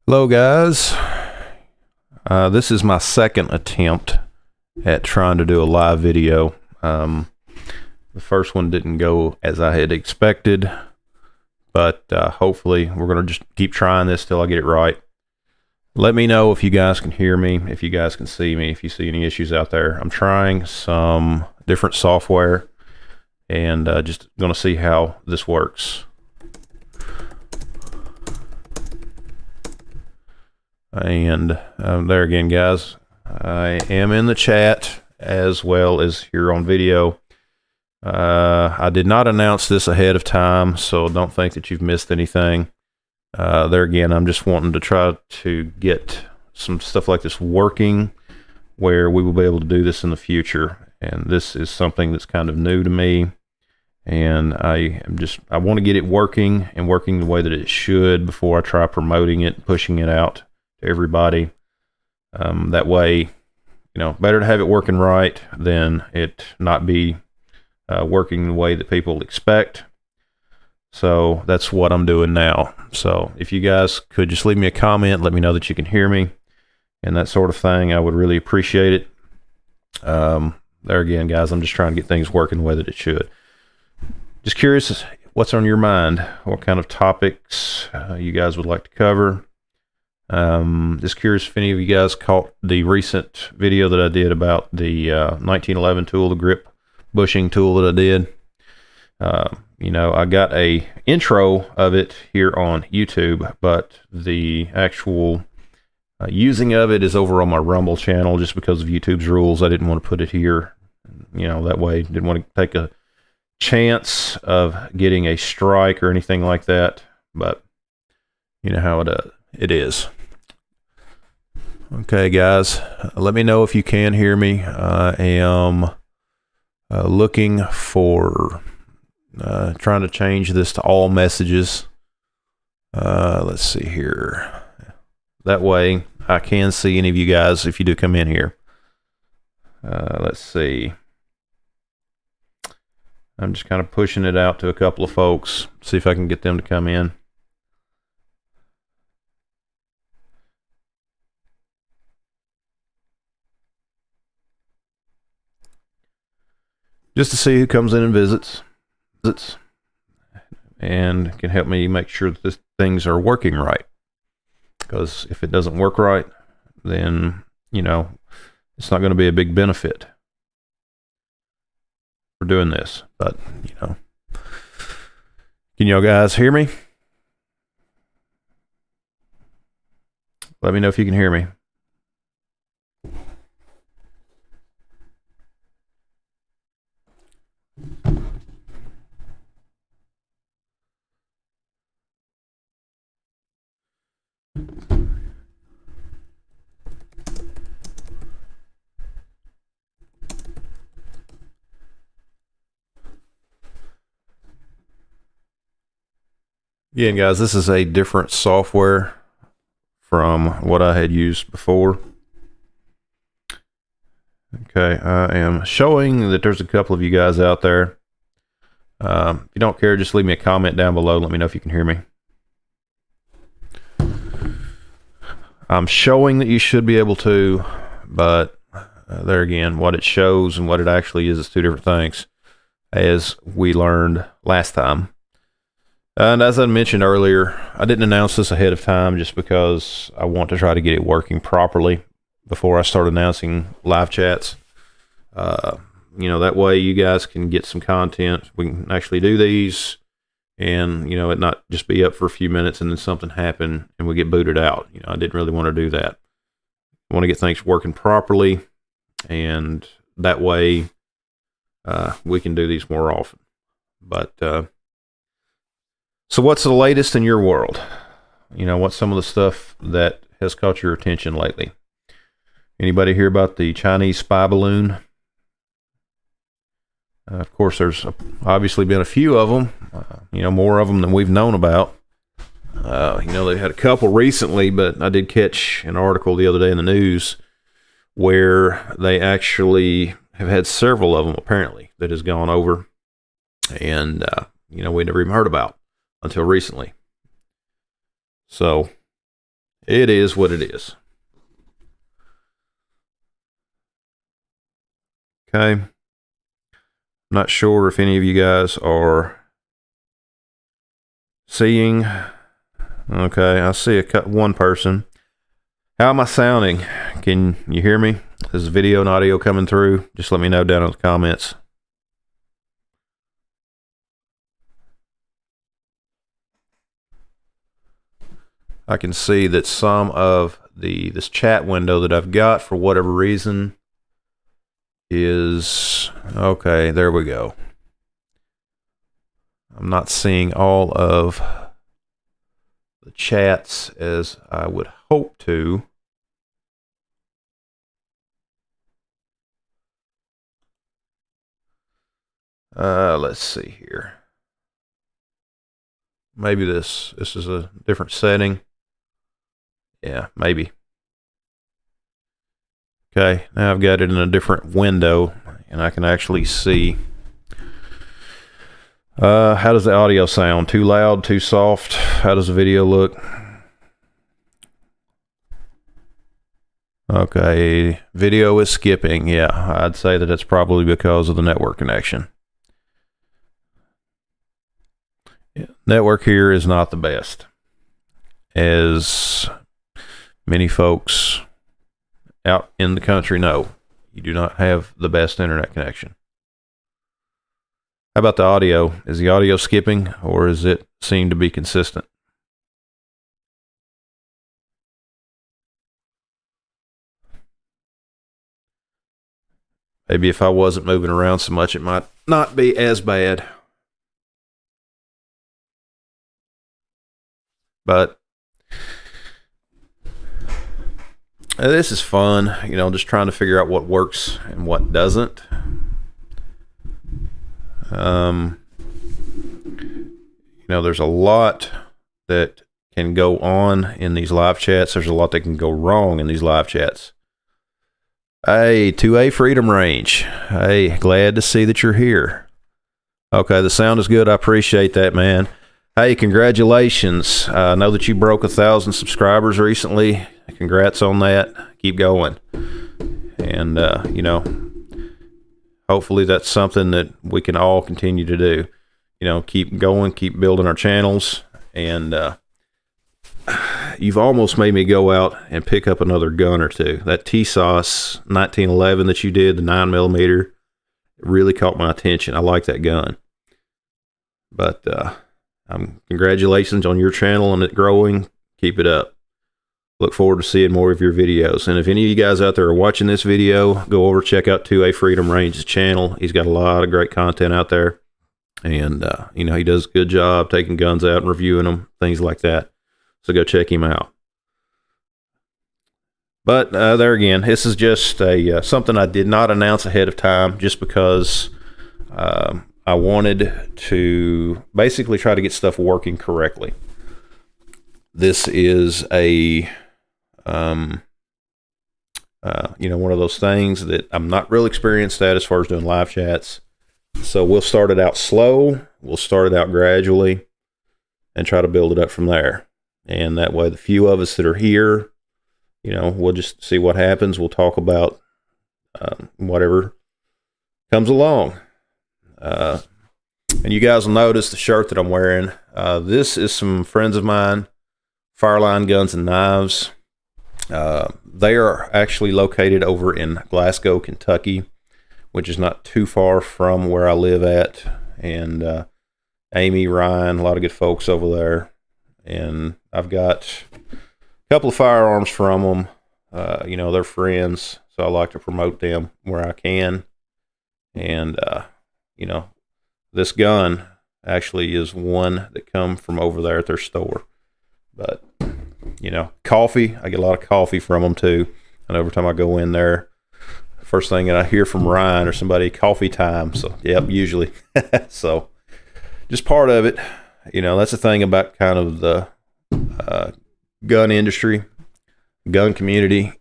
Hello, guys. This is my second attempt at trying to do a live video. The first one didn't go as I had expected, but hopefully we're going to just keep trying this till I get it right. Let me know if you guys can hear me, if you guys can see me, if you see any issues out there. I'm trying some different software and just going to see how this works. And there again, guys, I am in the chat as well as here on video. I did not announce this ahead of time, so don't think that you've missed anything. There again, I'm just wanting to try to get some stuff like this working where we will be able to do this in the future. And this is something that's kind of new to me. And I want to get it working and working the way that it should before I try promoting it, pushing it out to everybody. That way, better to have it working right than it not be working the way that people expect. So that's what I'm doing now. So if you guys could just leave me a comment, let me know that you can hear me and that sort of thing, I would really appreciate it. There again, guys, I'm just trying to get things working the way that it should. Just curious what's on your mind, what kind of topics you guys would like to cover. Just curious if any of you guys caught the recent video that I did about the 1911 tool, the grip bushing tool that I did. I got a intro of it here on YouTube, but the actual using of it is over on my Rumble channel just because of YouTube's rules. I didn't want to put it here, that way. Didn't want to take a chance of getting a strike or anything like that, but you know how it is. Okay, guys, let me know if you can hear me. I am looking for trying to change this to all messages. Let's see here. That way I can see any of you guys if you do come in here. Let's see. I'm just kind of pushing it out to a couple of folks, see if I can get them to come in. Just to see who comes in and visits and can help me make sure that things are working right. Because if it doesn't work right, then, it's not going to be a big benefit for doing this. But, can y'all guys hear me? Let me know if you can hear me. Again, guys, this is a different software from what I had used before. Okay, I am showing that there's a couple of you guys out there. If you don't care, just leave me a comment down below. Let me know if you can hear me. I'm showing that you should be able to, but there again, what it shows and what it actually is two different things, as we learned last time. And as I mentioned earlier, I didn't announce this ahead of time just because I want to try to get it working properly before I start announcing live chats. That way you guys can get some content. We can actually do these and, it not just be up for a few minutes and then something happen and we get booted out. I didn't really want to do that. I want to get things working properly, and that way we can do these more often. But, so what's the latest in your world? What's some of the stuff that has caught your attention lately? Anybody hear about the Chinese spy balloon? Of course, there's obviously been a few of them, more of them than we've known about. They had a couple recently, but I did catch an article the other day in the news where they actually have had several of them apparently that has gone over, and we never even heard about until recently. So It is what it is. Okay. I'm not sure if any of you guys are seeing. Okay, I see one person. How am I sounding? Can you hear me? Is video and audio coming through? Just let me know down in the comments. I can see that some of this chat window that I've got, for whatever reason, is okay. There we go. I'm not seeing all of the chats as I would hope to. Let's see here. Maybe this is a different setting. Yeah, maybe. Okay, now I've got it in a different window and I can actually see. How does the audio sound? Too loud, too soft? How does the video look? Okay, video is skipping. Yeah, I'd say that it's probably because of the network connection. Yeah, network here is not the best, as many folks out in the country know. You do not have the best internet connection. How about the audio? Is the audio skipping, or does it seem to be consistent? Maybe if I wasn't moving around so much, it might not be as bad. But this is fun, you know, just trying to figure out what works and what doesn't. You know, there's a lot that can go on in these live chats. There's a lot that can go wrong in these live chats. Hey, 2A Freedom Range. Hey, glad to see that you're here. Okay, the sound is good. I appreciate that, man. Hey, congratulations. I know that you broke 1,000 subscribers recently. Congrats on that. Keep going. And, you know, hopefully that's something that we can all continue to do. You know, keep going, keep building our channels. And you've almost made me go out and pick up another gun or two. That TSOS 1911 that you did, the 9mm, really caught my attention. I like that gun. But congratulations on your channel and it growing. Keep it up. Look forward to seeing more of your videos. And if any of you guys out there are watching this video, go over, check out 2A Freedom Range's channel. He's got a lot of great content out there. And, you know, he does a good job taking guns out and reviewing them, things like that. So go check him out. But there again, this is just something I did not announce ahead of time, just because I wanted to basically try to get stuff working correctly. This is a you know, one of those things that I'm not real experienced at as far as doing live chats. So we'll start it out slow. We'll start it out gradually and try to build it up from there. And that way, the few of us that are here, you know, we'll just see what happens. We'll talk about whatever comes along. And you guys will notice the shirt that I'm wearing. This is some friends of mine, Fireline Guns and Knives. They are actually located over in Glasgow, Kentucky, which is not too far from where I live at. And Amy, Ryan, a lot of good folks over there. And I've got a couple of firearms from them. You know, they're friends, so I like to promote them where I can. And, you know, this gun actually is one that come from over there at their store. But, you know, coffee, I get a lot of coffee from them too. And every time I go in there, first thing that I hear from Ryan or somebody, coffee time. So, yep, usually. So, just part of it. You know, that's the thing about kind of the gun industry, gun community.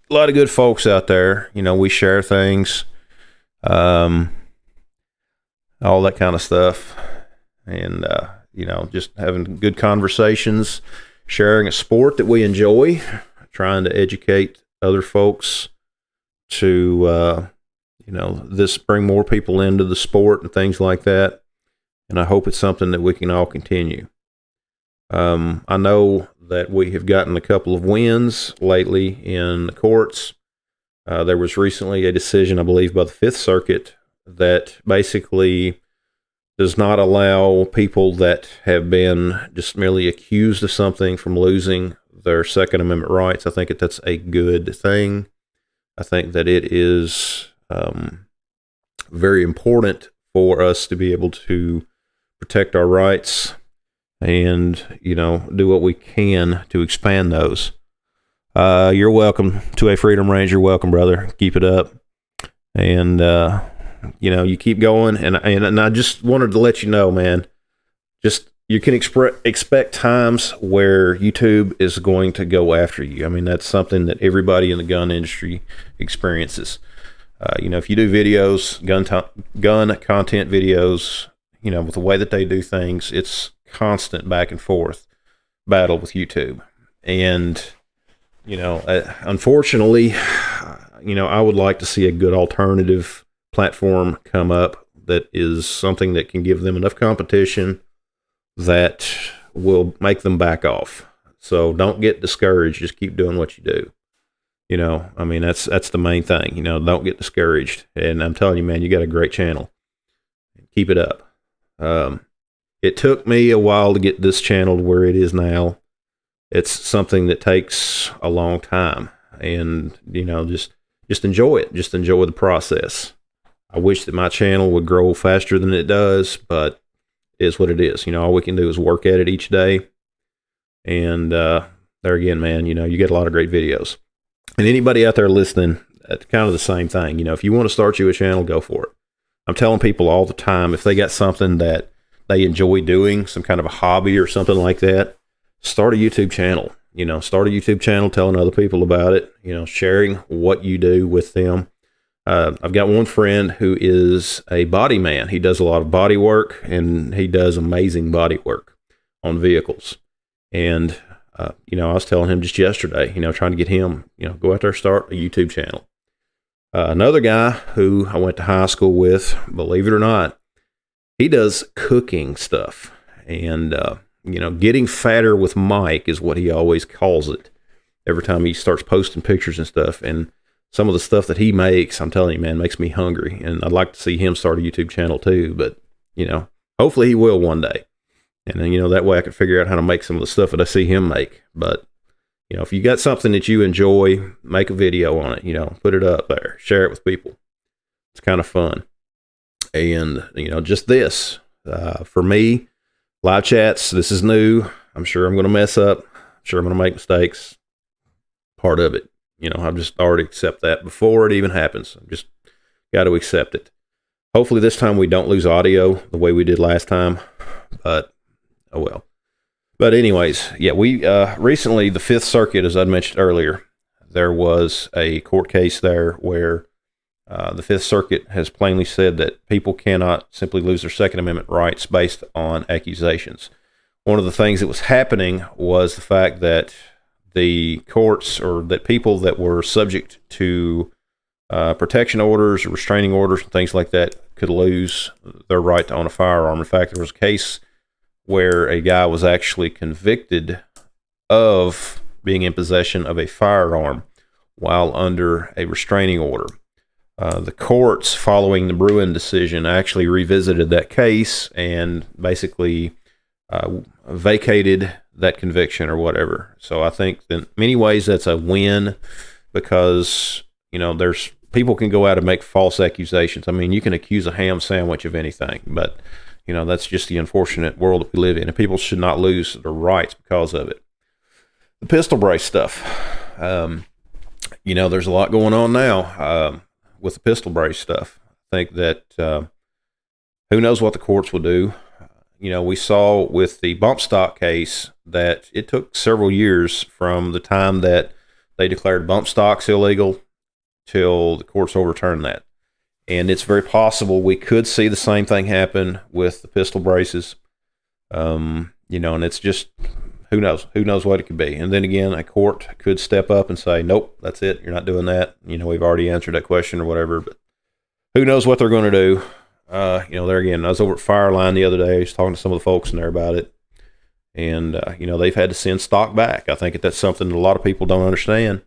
A lot of good folks out there. You know, we share things, all that kind of stuff. And, you know, just having good conversations. sharing a sport that we enjoy, trying to educate other folks to, this bring more people into the sport and things like that. And I hope it's something that we can all continue. I know that we have gotten a couple of wins lately in the courts. There was recently a decision, I believe, by the Fifth Circuit that basically does not allow people that have been just merely accused of something from losing their Second Amendment rights. I think that's a good thing. I think that it is very important for us to be able to protect our rights and, do what we can to expand those. You're welcome to a Freedom Ranger. Welcome, brother. Keep it up. And, you keep going. And I just wanted to let you know, man, you can expect times where YouTube is going to go after you. I mean, that's something that everybody in the gun industry experiences. If you do videos, gun content videos, with the way that they do things, it's constant back and forth battle with YouTube. And, unfortunately, I would like to see a good alternative platform come up that is something that can give them enough competition that will make them back off. So don't get discouraged. Just keep doing what you do. That's the main thing. Don't get discouraged. And I'm telling you, man, you got a great channel. Keep it up. It took me a while to get this channel to where it is now. It's something that takes a long time, and just enjoy it. Just enjoy the process. I wish that my channel would grow faster than it does, but it is what it is. All we can do is work at it each day. And there again, man, you get a lot of great videos. And anybody out there listening, it's kind of the same thing. If you want to start you a channel, go for it. I'm telling people all the time, if they got something that they enjoy doing, some kind of a hobby or something like that, start a YouTube channel. Start a YouTube channel, telling other people about it, sharing what you do with them. I've got one friend who is a body man. He does a lot of body work, and he does amazing body work on vehicles. And, I was telling him just yesterday, trying to get him, go out there, start a YouTube channel. Another guy who I went to high school with, believe it or not, he does cooking stuff. And, getting fatter with Mike is what he always calls it every time he starts posting pictures and stuff. And some of the stuff that he makes, I'm telling you, man, makes me hungry. And I'd like to see him start a YouTube channel too. But, hopefully he will one day. And then, that way I can figure out how to make some of the stuff that I see him make. But, if you got something that you enjoy, make a video on it, put it up there, share it with people. It's kind of fun. And, just this, for me, live chats, this is new. I'm sure I'm going to mess up. I'm sure I'm going to make mistakes. Part of it. I've just already accept that before it even happens. I've just got to accept it. Hopefully this time we don't lose audio the way we did last time. But, oh well. But anyways, yeah, we recently, the Fifth Circuit, as I mentioned earlier, there was a court case there where the Fifth Circuit has plainly said that people cannot simply lose their Second Amendment rights based on accusations. One of the things that was happening was the fact that the courts, or that people that were subject to protection orders or restraining orders and things like that, could lose their right to own a firearm. In fact, there was a case where a guy was actually convicted of being in possession of a firearm while under a restraining order. The courts, following the Bruen decision, actually revisited that case and basically vacated that conviction or whatever. So I think in many ways that's a win, because, there's people can go out and make false accusations. I mean, you can accuse a ham sandwich of anything, but that's just the unfortunate world that we live in, and people should not lose their rights because of it. The pistol brace stuff. There's a lot going on now with the pistol brace stuff. I think that who knows what the courts will do. We saw with the bump stock case that it took several years from the time that they declared bump stocks illegal till the courts overturned that. And it's very possible we could see the same thing happen with the pistol braces. And it's just, who knows? Who knows what it could be? And then again, a court could step up and say, nope, that's it. You're not doing that. We've already answered that question or whatever, but who knows what they're going to do. There again, I was over at Fireline the other day. I was talking to some of the folks in there about it. And, they've had to send stock back. I think that's something that a lot of people don't understand,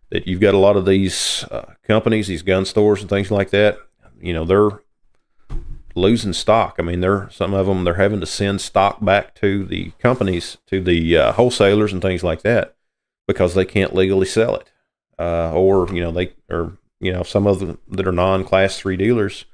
that you've got a lot of these companies, these gun stores and things like that. They're losing stock. I mean, some of them, they're having to send stock back to the companies, to the wholesalers and things like that, because they can't legally sell it. Some of them that are non-class 3 dealers,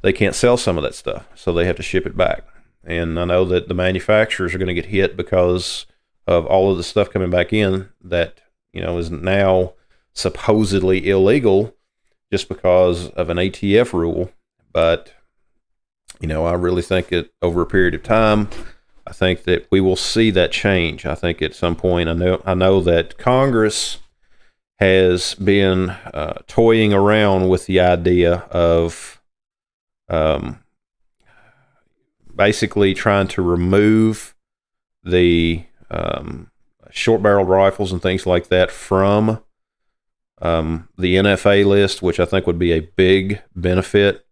they can't sell some of that stuff, so they have to ship it back. And I know that the manufacturers are going to get hit because of all of the stuff coming back in that, is now supposedly illegal just because of an ATF rule. But, I really think that over a period of time, I think that we will see that change. I think at some point, I know that Congress has been toying around with the idea of basically trying to remove the short-barreled rifles and things like that from the NFA list, which I think would be a big benefit.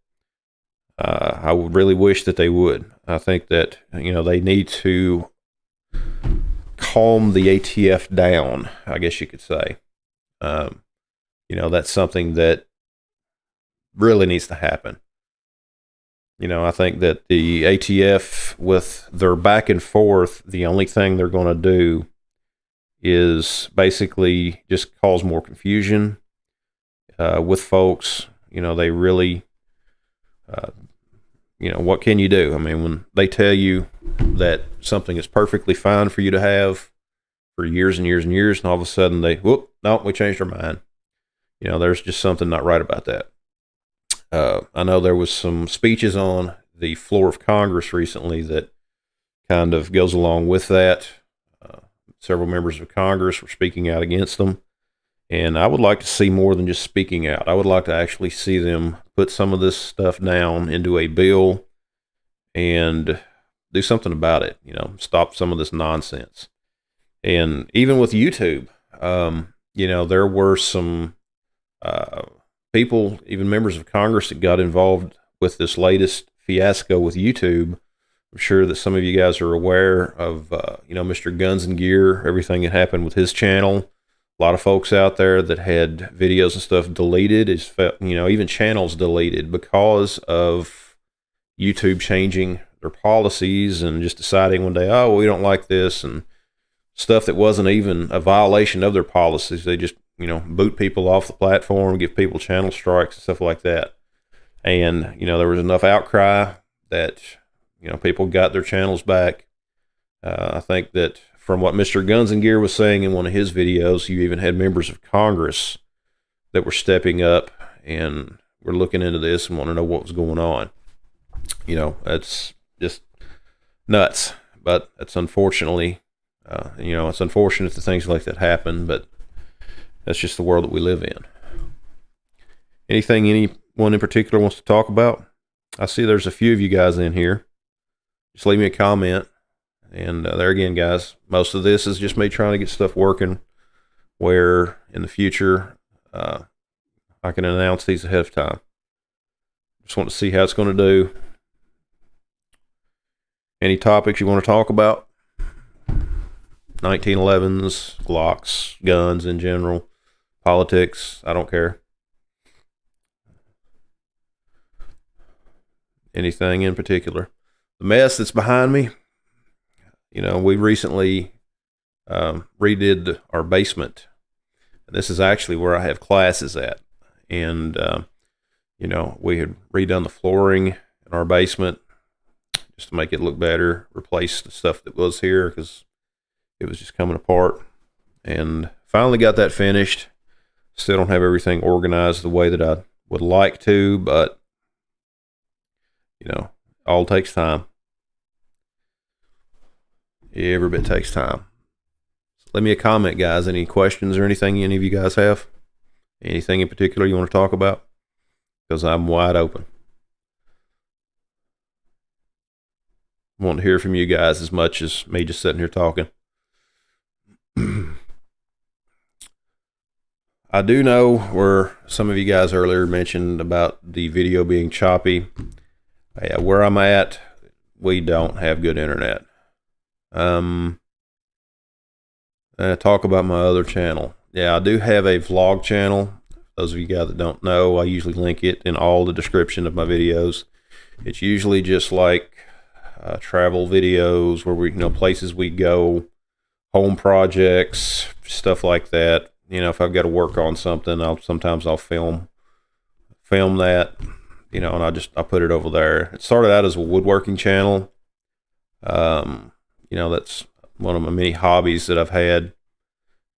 I would really wish that they would. I think that, they need to calm the ATF down, I guess you could say. That's something that really needs to happen. I think that the ATF, with their back and forth, the only thing they're going to do is basically just cause more confusion with folks. They really, what can you do? I mean, when they tell you that something is perfectly fine for you to have for years and years and years, and all of a sudden we changed our mind. There's just something not right about that. I know there was some speeches on the floor of Congress recently that kind of goes along with that. Several members of Congress were speaking out against them. And I would like to see more than just speaking out. I would like to actually see them put some of this stuff down into a bill and do something about it, stop some of this nonsense. And even with YouTube, there were some people, even members of Congress, that got involved with this latest fiasco with YouTube. I'm sure that some of you guys are aware of, Mr. Guns and Gear, everything that happened with his channel. A lot of folks out there that had videos and stuff deleted, even channels deleted because of YouTube changing their policies and just deciding one day, oh, we don't like this, and stuff that wasn't even a violation of their policies. They just boot people off the platform, give people channel strikes and stuff like that. And, there was enough outcry that, people got their channels back. I think that from what Mr. Guns and Gear was saying in one of his videos, you even had members of Congress that were stepping up and were looking into this and want to know what was going on. That's just nuts. But it's unfortunately, it's unfortunate that things like that happen, but that's just the world that we live in. Anything anyone in particular wants to talk about? I see there's a few of you guys in here. Just leave me a comment. And there again, guys, most of this is just me trying to get stuff working where in the future I can announce these ahead of time. Just want to see how it's going to do. Any topics you want to talk about? 1911s, Glocks, guns in general, politics, I don't care. Anything in particular. The mess that's behind me, we recently redid our basement. This is actually where I have classes at. And, we had redone the flooring in our basement just to make it look better, replace the stuff that was here because it was just coming apart. And finally got that finished. Still don't have everything organized the way that I would like to, but, all takes time. Every bit takes time. So leave me a comment, guys. Any questions or anything any of you guys have? Anything in particular you want to talk about? Because I'm wide open. I want to hear from you guys as much as me just sitting here talking. I do know where some of you guys earlier mentioned about the video being choppy. Where I'm at, we don't have good internet. Talk about my other channel. Yeah, I do have a vlog channel. Those of you guys that don't know, I usually link it in all the description of my videos. It's usually just like travel videos where we, places we go, home projects, stuff like that. If I've got to work on something, sometimes I'll film that, and I put it over there. It started out as a woodworking channel. That's one of my many hobbies that I've had,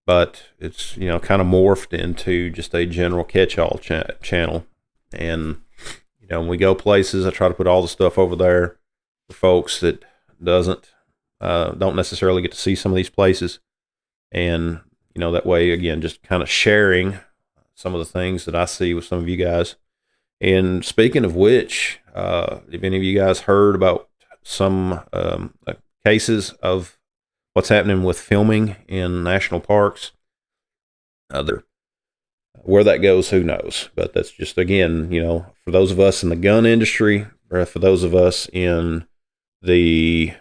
but it's, kind of morphed into just a general catch-all channel. And, when we go places, I try to put all the stuff over there for folks that don't necessarily get to see some of these places. And, that way, again, just kind of sharing some of the things that I see with some of you guys. And speaking of which, if any of you guys heard about some cases of what's happening with filming in national parks, where that goes, who knows? But that's just, again, for those of us in the gun industry, or for those of us in the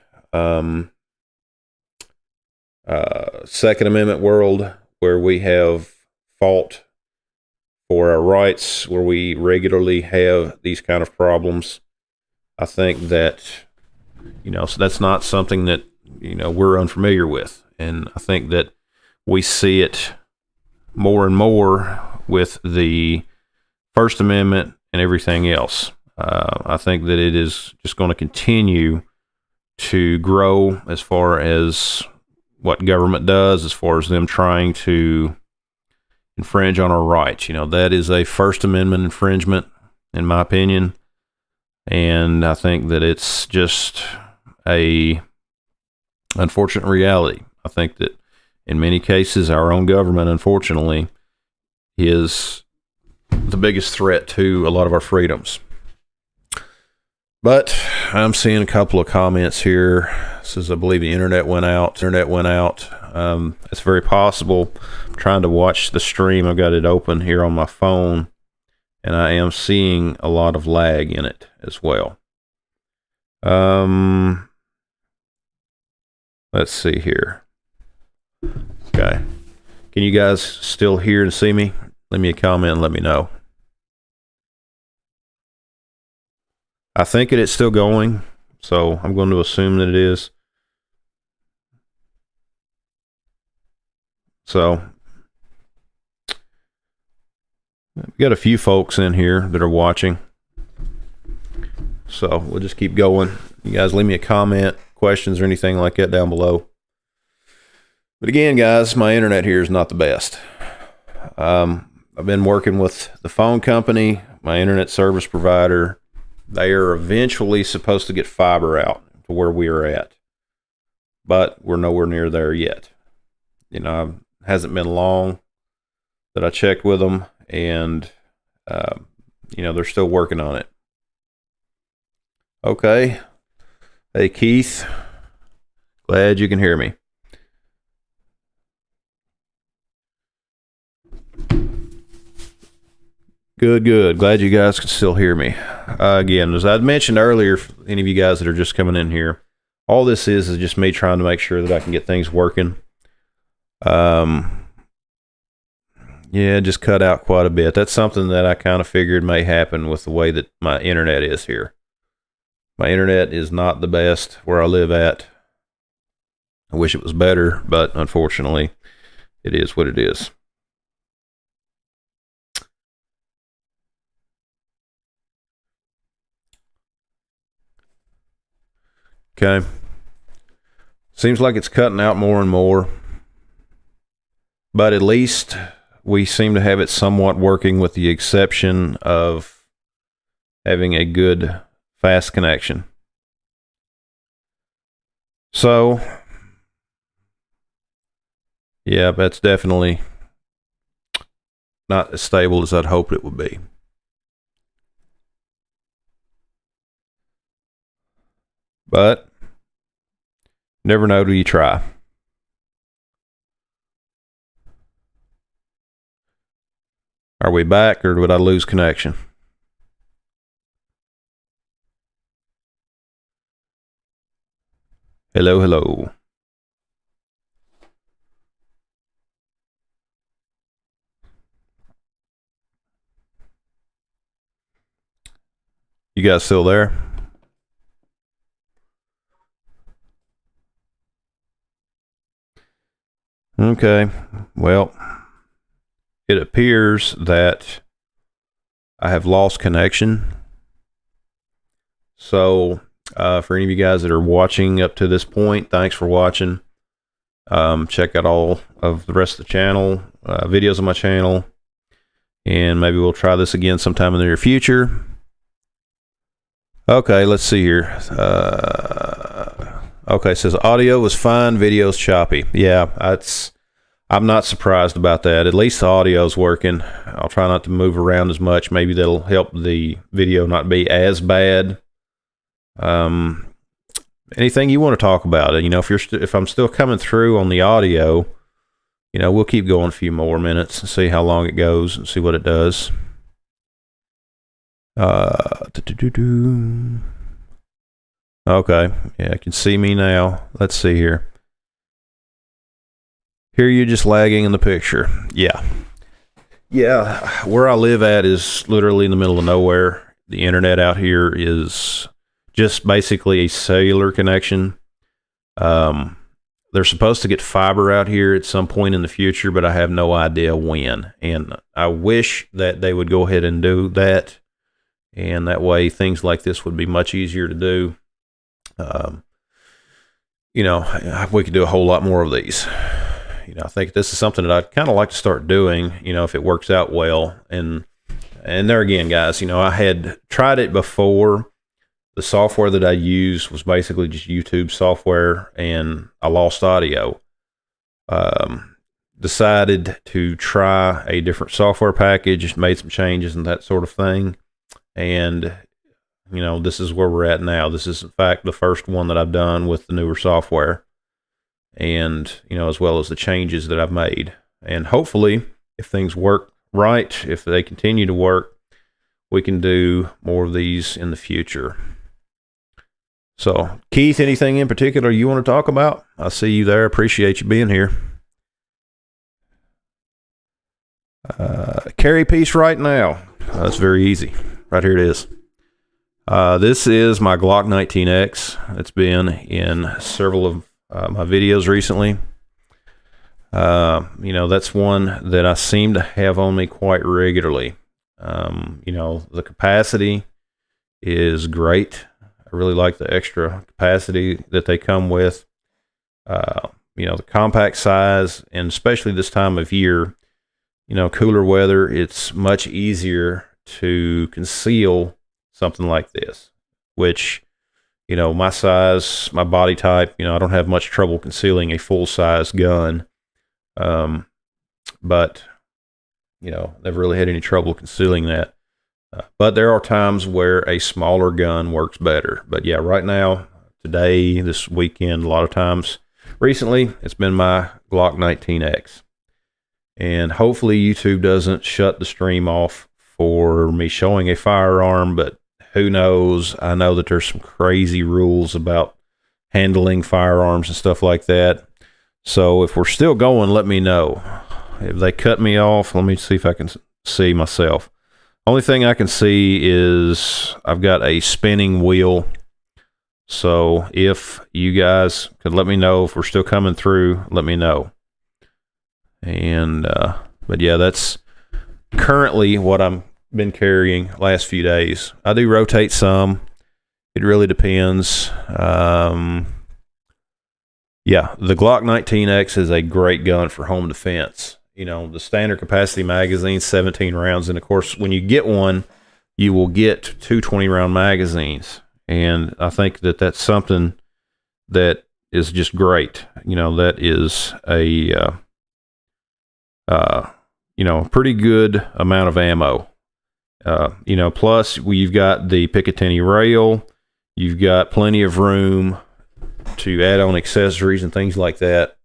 Second Amendment world, where we have fought for our rights, where we regularly have these kind of problems, I think that, so that's not something that, we're unfamiliar with. And I think that we see it more and more with the First Amendment and everything else. I think that it is just going to continue to grow as far as what government does, as far as them trying to infringe on our rights. That is a First Amendment infringement, in my opinion. And I think that it's just a unfortunate reality. I think that in many cases, our own government, unfortunately, is the biggest threat to a lot of our freedoms. But I'm seeing a couple of comments here. It says, I believe the internet went out. It's very possible. I'm trying to watch the stream. I've got it open here on my phone, and I am seeing a lot of lag in it as well. Let's see here. Okay. Can you guys still hear and see me? Leave me a comment and let me know. I think it's still going, so I'm going to assume that it is. So, we've got a few folks in here that are watching. So, we'll just keep going. You guys leave me a comment, questions, or anything like that down below. But again, guys, my internet here is not the best. I've been working with the phone company, my internet service provider. They are eventually supposed to get fiber out to where we are at, but we're nowhere near there yet. It hasn't been long that I checked with them, and they're still working on it. Okay. Hey, Keith. Glad you can hear me. Good. Glad you guys can still hear me. Again, as I mentioned earlier, for any of you guys that are just coming in here, all this is just me trying to make sure that I can get things working. Yeah, just cut out quite a bit. That's something that I kind of figured may happen with the way that my internet is here. My internet is not the best where I live at. I wish it was better, but unfortunately, it is what it is. Okay. Seems like it's cutting out more and more, but at least we seem to have it somewhat working, with the exception of having a good fast connection. So, yeah, that's definitely not as stable as I'd hoped it would be. But never know till you try. Are we back, or did I lose connection? Hello, hello. You guys still there? Okay, well, it appears that I have lost connection. So, for any of you guys that are watching up to this point, thanks for watching. Check out all of the rest of the channel, videos on my channel, and maybe we'll try this again sometime in the near future. Okay, let's see here. Okay, it says audio was fine, video's choppy. Yeah, I'm not surprised about that. At least the audio's working. I'll try not to move around as much. Maybe that'll help the video not be as bad. Anything you want to talk about? You know, if I'm still coming through on the audio, you know, we'll keep going a few more minutes and see how long it goes and see what it does. Okay, yeah, I can see me now. Let's see here. Here you just lagging in the picture. Yeah, where I live at is literally in the middle of nowhere. The internet out here is just basically a cellular connection. They're supposed to get fiber out here at some point in the future, but I have no idea when. And I wish that they would go ahead and do that. And that way things like this would be much easier to do. You know, we could do a whole lot more of these. You know, I think this is something that I'd kind of like to start doing, you know, if it works out well. And there again, guys, you know, I had tried it before. The software that I used was basically just YouTube software, and I lost audio. Decided to try a different software package, made some changes and that sort of thing. And, you know, this is where we're at now. This is, in fact, the first one that I've done with the newer software. And, you know, as well as the changes that I've made. And hopefully, if things work right, if they continue to work, we can do more of these in the future. So, Keith, anything in particular you want to talk about? I see you there. Appreciate you being here. Carry piece right now. That's very easy. Right here it is. This is my Glock 19X. It's been in several of my videos recently. You know, that's one that I seem to have on me quite regularly. You know, the capacity is great. I really like the extra capacity that they come with. You know, the compact size, and especially this time of year, you know, cooler weather, it's much easier to conceal something like this, which, you know, my size, my body type, you know, I don't have much trouble concealing a full-size gun. But, you know, never really had any trouble concealing that. But there are times where a smaller gun works better. But yeah, right now, today, this weekend, a lot of times, recently, it's been my Glock 19X. And hopefully YouTube doesn't shut the stream off for me showing a firearm, but who knows? I know that there's some crazy rules about handling firearms and stuff like that. So if we're still going, let me know. If they cut me off, let me see if I can see myself. Only thing I can see is I've got a spinning wheel. So if you guys could let me know if we're still coming through, let me know. And but yeah, that's currently what I'm been carrying last few days. I do rotate some. It really depends. Yeah, the Glock 19X is a great gun for home defense. You know, the standard capacity magazine, 17 rounds. And of course, when you get one, you will get two 20-round magazines. And I think that that's something that is just great. You know, that is a, you know, pretty good amount of ammo. You know, plus you've got the Picatinny rail. You've got plenty of room to add on accessories and things like that.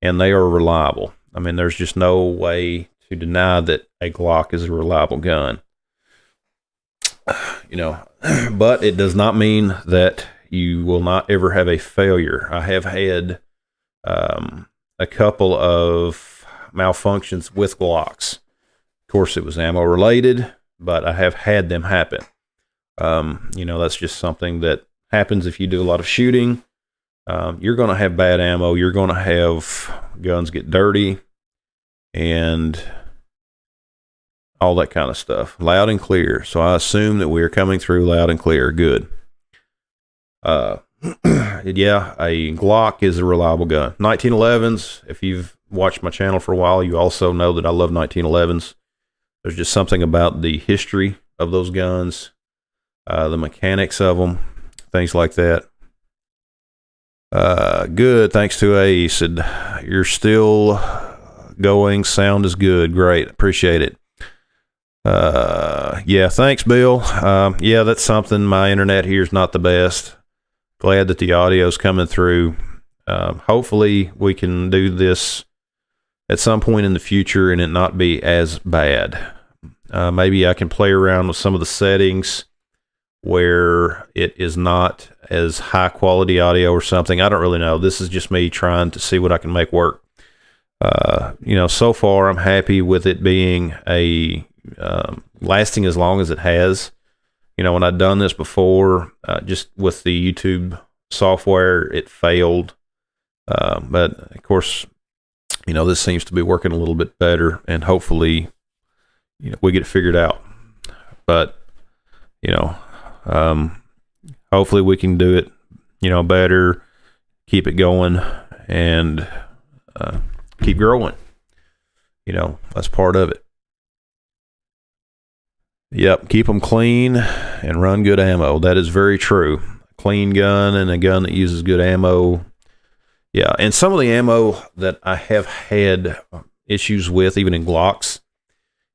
And they are reliable. I mean, there's just no way to deny that a Glock is a reliable gun. But it does not mean that you will not ever have a failure. I have had a couple of malfunctions with Glocks. Of course, it was ammo related, but I have had them happen. That's just something that happens if you do a lot of shooting. You're going to have bad ammo. You're going to have guns get dirty and all that kind of stuff. Loud and clear. So I assume that we are coming through loud and clear. Good. Yeah, a Glock is a reliable gun. 1911s, if you've watched my channel for a while, you also know that I love 1911s. There's just something about the history of those guns, the mechanics of them, things like that. Good. Thanks to A. Said, you're still going. Sound is good. Great. Appreciate it. Yeah, thanks, Bill. Yeah, that's something. My internet here is not the best. Glad that the audio's coming through. Hopefully we can do this at some point in the future and it not be as bad. Maybe I can play around with some of the settings where it is not as high quality audio or something. I don't really know. This is just me trying to see what I can make work. So far I'm happy with it being lasting as long as it has. When I'd done this before, just with the YouTube software, it failed. But of course, this seems to be working a little bit better, and hopefully, we get it figured out. But, hopefully we can do it, better, keep it going, and keep growing. That's part of it. Yep, keep them clean and run good ammo. That is very true. Clean gun and a gun that uses good ammo. Yeah, and some of the ammo that I have had issues with, even in Glocks,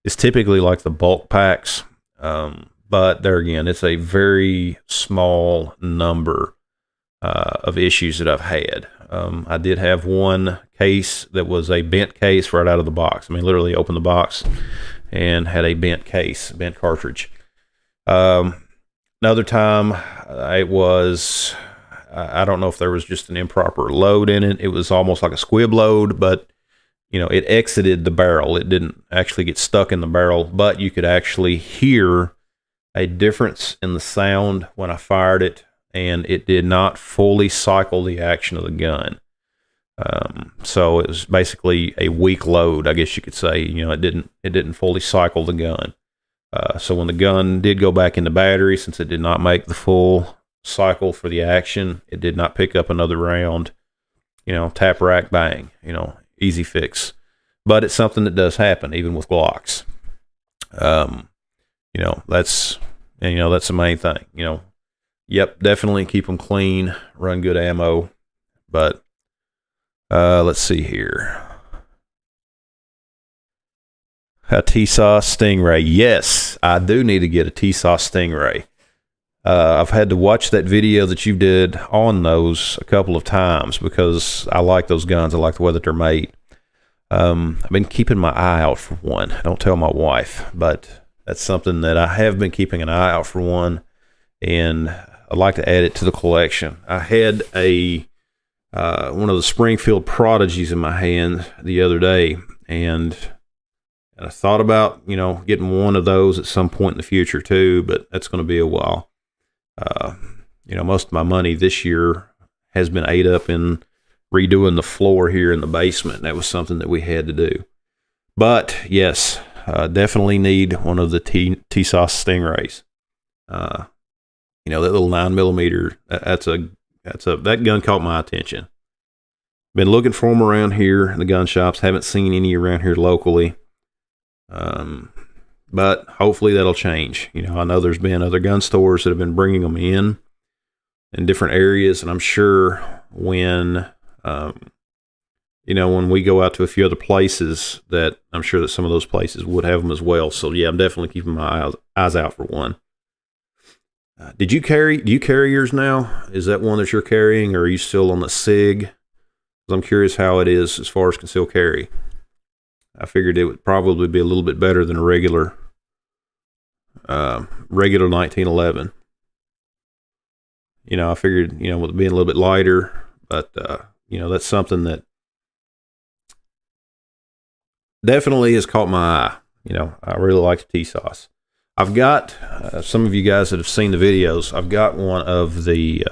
is typically like the bulk packs. But there again, it's a very small number of issues that I've had. I did have one case that was a bent case right out of the box. I mean, literally opened the box and had a bent case, bent cartridge. Another time, it was, I don't know if there was just an improper load in it. It was almost like a squib load, but, it exited the barrel. It didn't actually get stuck in the barrel, but you could actually hear a difference in the sound when I fired it, and it did not fully cycle the action of the gun. So it was basically a weak load, I guess you could say. It didn't fully cycle the gun. So when the gun did go back into battery, since it did not make the full cycle for the action, it did not pick up another round. Tap, rack, bang. Easy fix. But it's something that does happen, even with Glocks. That's the main thing. Yep, definitely keep them clean, run good ammo. But let's see here. A TSOS Stingray. Yes, I do need to get a TSOS Stingray. I've had to watch that video that you did on those a couple of times because I like those guns. I like the way that they're made. I've been keeping my eye out for one. I don't tell my wife, but that's something that I have been keeping an eye out for one, and I'd like to add it to the collection. I had one of the Springfield Prodigies in my hand the other day, and I thought about, getting one of those at some point in the future too, but that's going to be a while. Most of my money this year has been ate up in redoing the floor here in the basement. That was something that we had to do. But yes, definitely need one of the TSOS Stingrays. That little 9mm, that gun caught my attention. Been looking for them around here in the gun shops. Haven't seen any around here locally. But hopefully that'll change. I know there's been other gun stores that have been bringing them in different areas, and I'm sure when we go out to a few other places, that I'm sure that some of those places would have them as well. So yeah, I'm definitely keeping my eyes out for one. Do you carry yours now? Is that one that you're carrying, or are you still on the SIG? I'm curious how it is as far as concealed carry. I figured it would probably be a little bit better than a regular 1911. You know, I figured, you know, with it being a little bit lighter, but you know, that's something that definitely has caught my eye. You know, I really like the T-Sauce. I've got some of you guys that have seen the videos. I've got one of the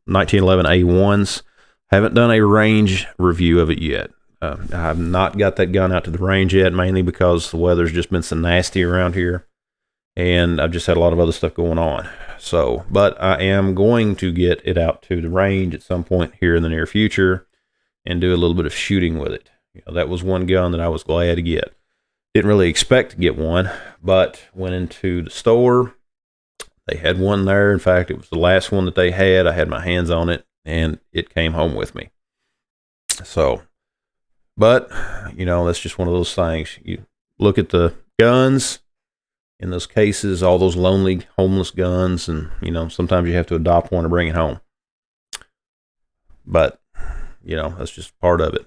1911 A1s. Haven't done a range review of it yet. I have not got that gun out to the range yet, mainly because the weather's just been so nasty around here, and I've just had a lot of other stuff going on. So, but I am going to get it out to the range at some point here in the near future and do a little bit of shooting with it. You know, that was one gun that I was glad to get. Didn't really expect to get one, but went into the store. They had one there. In fact, it was the last one that they had. I had my hands on it, and it came home with me. So, but, you know, that's just one of those things. You look at the guns in those cases, all those lonely, homeless guns, and, you know, sometimes you have to adopt one to bring it home. But, you know, that's just part of it.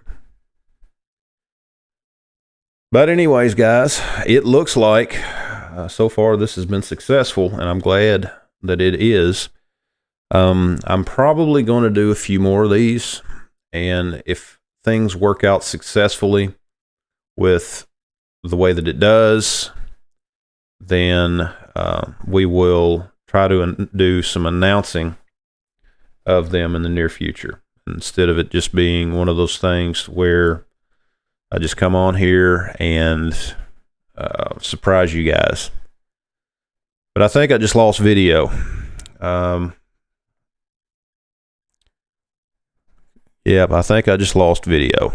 But anyways, guys, it looks like so far this has been successful, and I'm glad that it is. I'm probably going to do a few more of these, and if things work out successfully with the way that it does, then we will try to do some announcing of them in the near future, instead of it just being one of those things where I just come on here and surprise you guys. But I think I just lost video. Yep, I think I just lost video.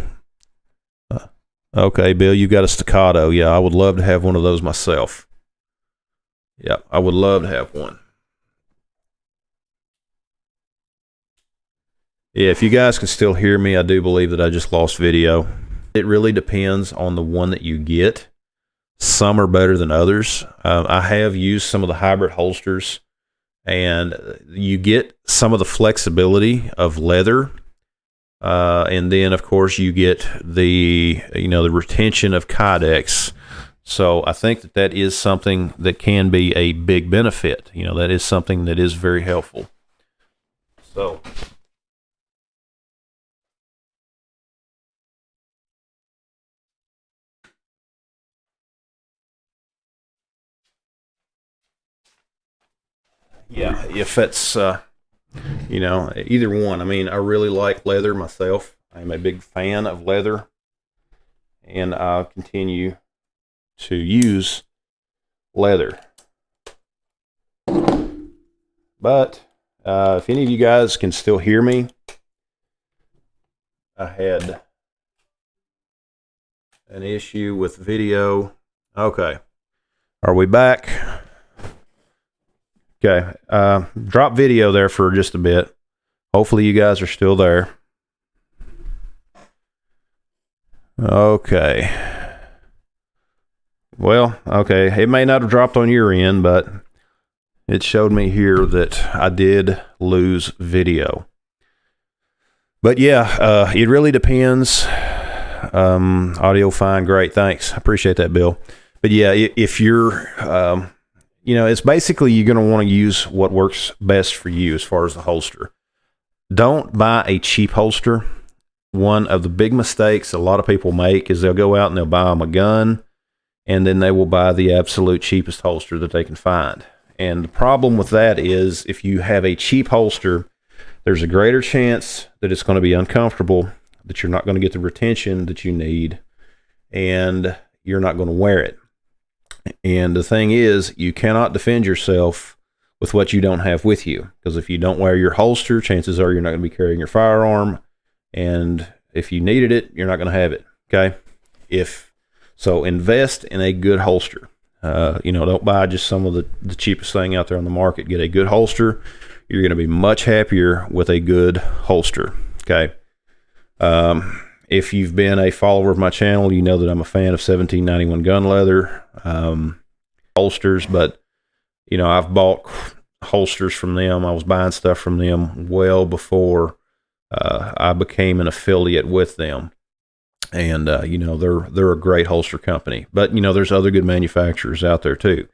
Okay, Bill, you got a staccato. Yeah, I would love to have one of those myself. Yep, I would love to have one. Yeah, if you guys can still hear me, I do believe that I just lost video. It really depends on the one that you get. Some are better than others. I have used some of the hybrid holsters, and you get some of the flexibility of leather, and then of course you get the the retention of Kydex. So I think that that is something that can be a big benefit. You know, that is something that is very helpful. So. Yeah, if it's, either one. I mean, I really like leather myself. I'm a big fan of leather, and I'll continue to use leather. But if any of you guys can still hear me, I had an issue with video. Okay. Are we back? Okay, drop video there for just a bit. Hopefully you guys are still there. Okay. Well, okay, it may not have dropped on your end, but it showed me here that I did lose video. But yeah, it really depends. Audio fine, great, thanks. I appreciate that, Bill. But yeah, if you're... it's basically you're going to want to use what works best for you as far as the holster. Don't buy a cheap holster. One of the big mistakes a lot of people make is they'll go out and they'll buy them a gun, and then they will buy the absolute cheapest holster that they can find. And the problem with that is if you have a cheap holster, there's a greater chance that it's going to be uncomfortable, that you're not going to get the retention that you need, and you're not going to wear it. And the thing is, you cannot defend yourself with what you don't have with you. Because if you don't wear your holster, chances are you're not going to be carrying your firearm. And if you needed it, you're not going to have it. Okay? So invest in a good holster. Don't buy just some of the cheapest thing out there on the market. Get a good holster. You're going to be much happier with a good holster. Okay? If you've been a follower of my channel, you know that I'm a fan of 1791 gun leather holsters, but I've bought holsters from them. I was buying stuff from them well before I became an affiliate with them. And you know, they're a great holster company. But you know, there's other good manufacturers out there too.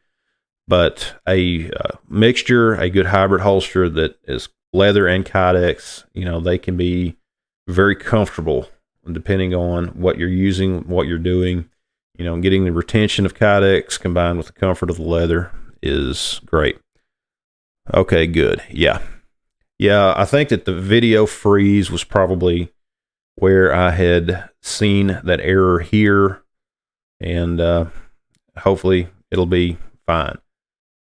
But a mixture, a good hybrid holster that is leather and Kydex, you know, they can be very comfortable depending on what you're using, what you're doing. You know, getting the retention of Kydex combined with the comfort of the leather is great. Okay, good. Yeah. I think that the video freeze was probably where I had seen that error here, and hopefully it'll be fine.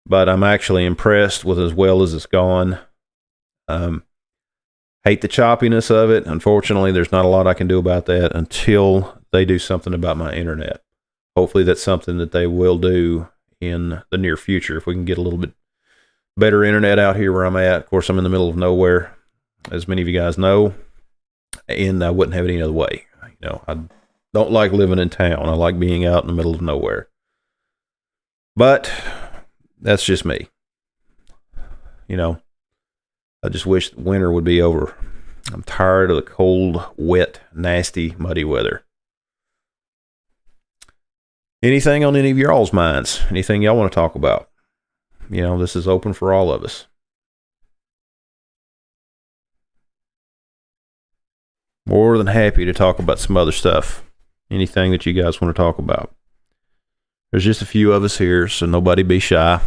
But I'm actually impressed with as well as it's gone. Hate the choppiness of it. Unfortunately, there's not a lot I can do about that until they do something about my internet. Hopefully that's something that they will do in the near future. If we can get a little bit better internet out here where I'm at. Of course, I'm in the middle of nowhere, as many of you guys know, and I wouldn't have it any other way. You know, I don't like living in town. I like being out in the middle of nowhere. But that's just me. You know, I just wish winter would be over. I'm tired of the cold, wet, nasty, muddy weather. Anything on any of y'all's minds? Anything y'all want to talk about? You know, this is open for all of us. More than happy to talk about some other stuff. Anything that you guys want to talk about. There's just a few of us here, so nobody be shy.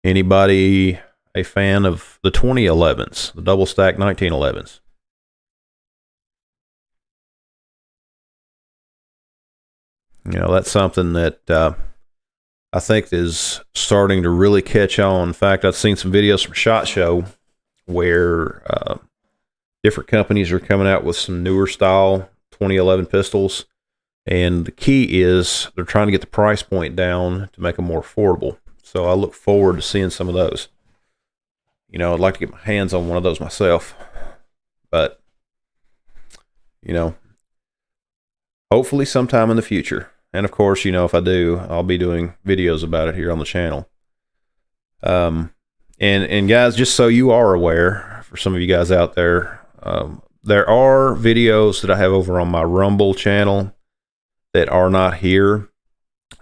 Anybody a fan of the 2011s, the double stack 1911s? You know, that's something that I think is starting to really catch on. In fact, I've seen some videos from SHOT Show where different companies are coming out with some newer style 2011 pistols. And the key is they're trying to get the price point down to make them more affordable. So I look forward to seeing some of those. You know, I'd like to get my hands on one of those myself. But, you know, hopefully sometime in the future. And of course, you know, if I do, I'll be doing videos about it here on the channel. And guys, just so you are aware, for some of you guys out there, there are videos that I have over on my Rumble channel that are not here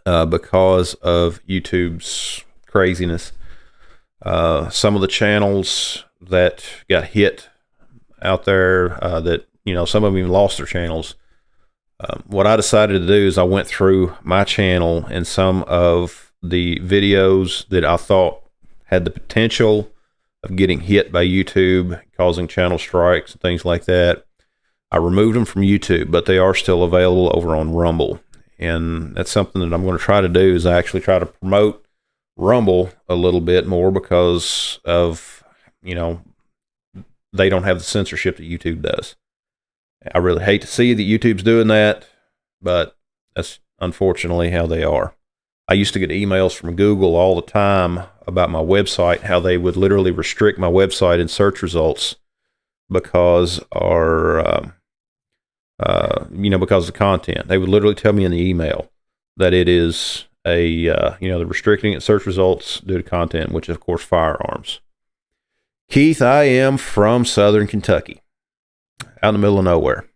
because of YouTube's craziness. Some of the channels that got hit out there, that, you know, some of them even lost their channels. What I decided to do is I went through my channel and some of the videos that I thought had the potential of getting hit by YouTube, causing channel strikes and things like that. I removed them from YouTube, but they are still available over on Rumble. And that's something that I'm going to try to do, is actually try to promote Rumble a little bit more, because of, you know, they don't have the censorship that YouTube does. I really hate to see that YouTube's doing that, but that's unfortunately how they are. I used to get emails from Google all the time about my website, how they would literally restrict my website in search results because because of the content. They would literally tell me in the email that it is they're restricting it search results due to content, which is, of course, firearms. Keith, I am from Southern Kentucky, out in the middle of nowhere.